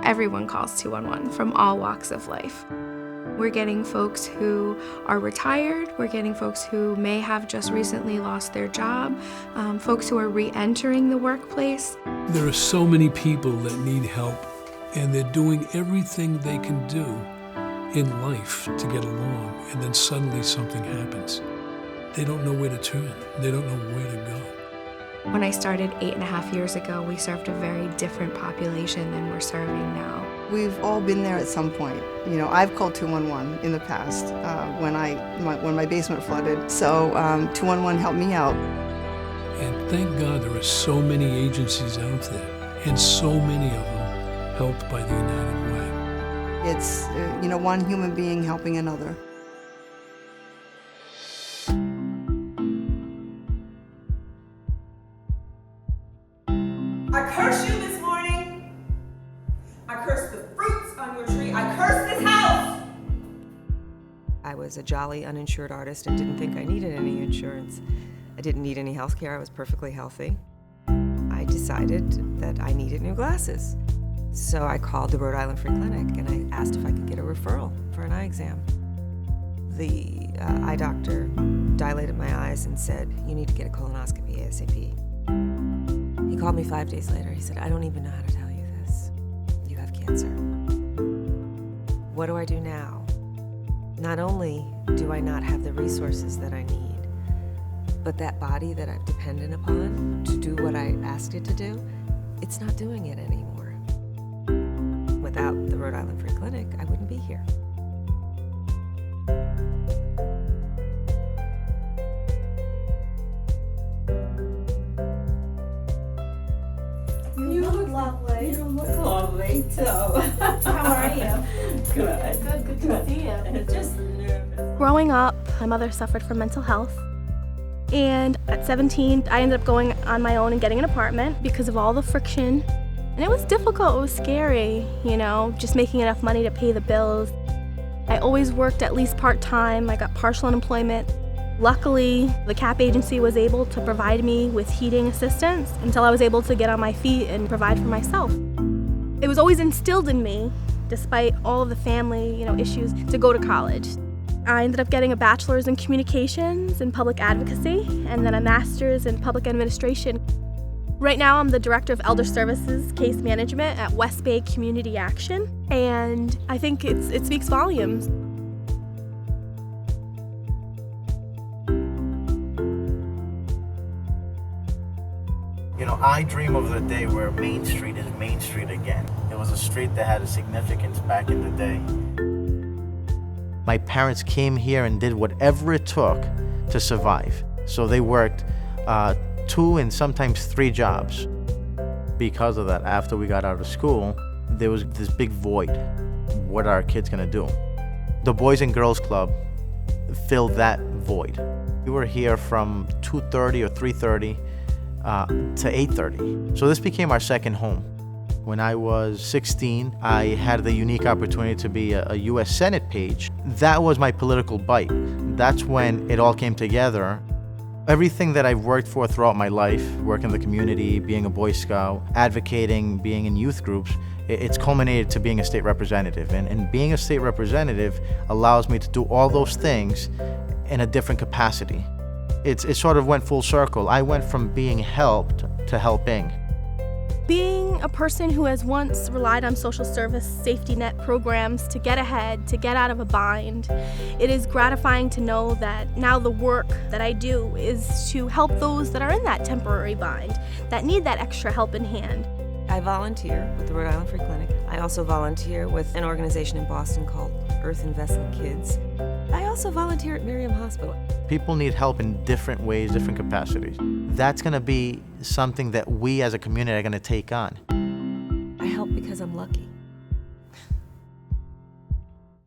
Everyone calls 211 from all walks of life. We're getting folks who are retired, we're getting folks who may have just recently lost their job, folks who are re-entering the workplace. There are so many people that need help, and they're doing everything they can do in life to get along, and then suddenly something happens. They don't know where to turn. They don't know where to go. When I started 8.5 years ago, we served a very different population than we're serving now. We've all been there at some point. You know, I've called 211 in the past when my basement flooded. So 211 helped me out. And thank God there are so many agencies out there, and so many of them helped by the United Way. It's, one human being helping another. I curse you this morning. I curse the fruits on your tree. I curse this house. I was a jolly uninsured artist and didn't think I needed any insurance. I didn't need any health care. I was perfectly healthy. I decided that I needed new glasses. So I called the Rhode Island Free Clinic and I asked if I could get a referral for an eye exam. The eye doctor dilated my eyes and said, "You need to get a colonoscopy ASAP." He called me 5 days later. He said, "I don't even know how to tell you this. You have cancer." What do I do now? Not only do I not have the resources that I need, but that body that I'm dependent upon to do what I asked it to do, it's not doing it anymore. Without the Rhode Island Free Clinic, I wouldn't be here. You look lovely. You look lovely, too. How are you? Good. Good to see you. Just nervous. Growing up, my mother suffered from mental health. And at 17, I ended up going on my own and getting an apartment because of all the friction. And it was difficult, it was scary, just making enough money to pay the bills. I always worked at least part-time. I got partial unemployment. Luckily, the CAP agency was able to provide me with heating assistance until I was able to get on my feet and provide for myself. It was always instilled in me, despite all of the family, issues, to go to college. I ended up getting a bachelor's in communications and public advocacy, and then a master's in public administration. Right now, I'm the director of Elder Services Case Management at West Bay Community Action, and I think it speaks volumes. I dream of the day where Main Street is Main Street again. It was a street that had a significance back in the day. My parents came here and did whatever it took to survive. So they worked 2 and sometimes 3 jobs. Because of that, after we got out of school, there was this big void. What are our kids gonna do? The Boys and Girls Club filled that void. We were here from 2:30 or 3:30 to 8:30. So this became our second home. When I was 16, I had the unique opportunity to be a U.S. Senate page. That was my political bite. That's when it all came together. Everything that I've worked for throughout my life, working in the community, being a Boy Scout, advocating, being in youth groups, it's culminated to being a state representative. And being a state representative allows me to do all those things in a different capacity. It sort of went full circle. I went from being helped to helping. Being a person who has once relied on social service safety net programs to get ahead, to get out of a bind, it is gratifying to know that now the work that I do is to help those that are in that temporary bind, that need that extra helping hand. I volunteer with the Rhode Island Free Clinic. I also volunteer with an organization in Boston called Earth Investment Kids. I also volunteer at Miriam Hospital. People need help in different ways, different capacities. That's gonna be something that we as a community are gonna take on. I help because I'm lucky.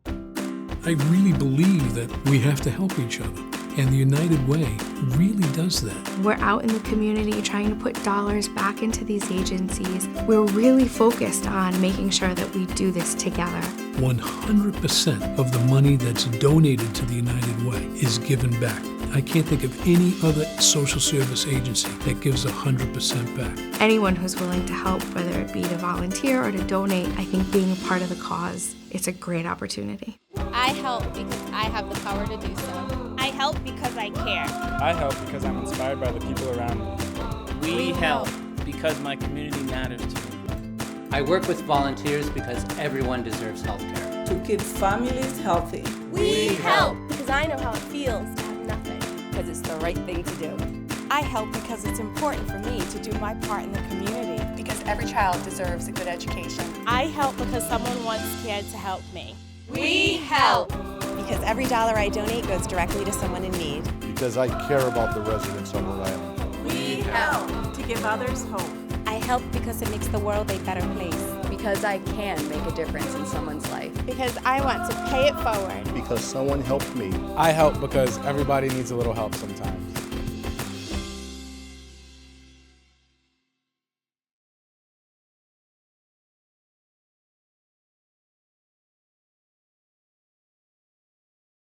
I really believe that we have to help each other, and the United Way really does that. We're out in the community trying to put dollars back into these agencies. We're really focused on making sure that we do this together. 100% of the money that's donated to the United Way is given back. I can't think of any other social service agency that gives 100% back. Anyone who's willing to help, whether it be to volunteer or to donate, I think being a part of the cause, it's a great opportunity. I help because I have the power to do so. I help because I care. I help because I'm inspired by the people around me. We help because my community matters to me. I work with volunteers because everyone deserves health care. To keep families healthy. We help because I know how it feels to have nothing. Because it's the right thing to do. I help because it's important for me to do my part in the community. Because every child deserves a good education. I help because someone once cared to help me. We help because every dollar I donate goes directly to someone in need. Because I care about the residents of Rhode Island. We help to give others hope. I help because it makes the world a better place. Because I can make a difference in someone's life. Because I want to pay it forward. Because someone helped me. I help because everybody needs a little help sometimes.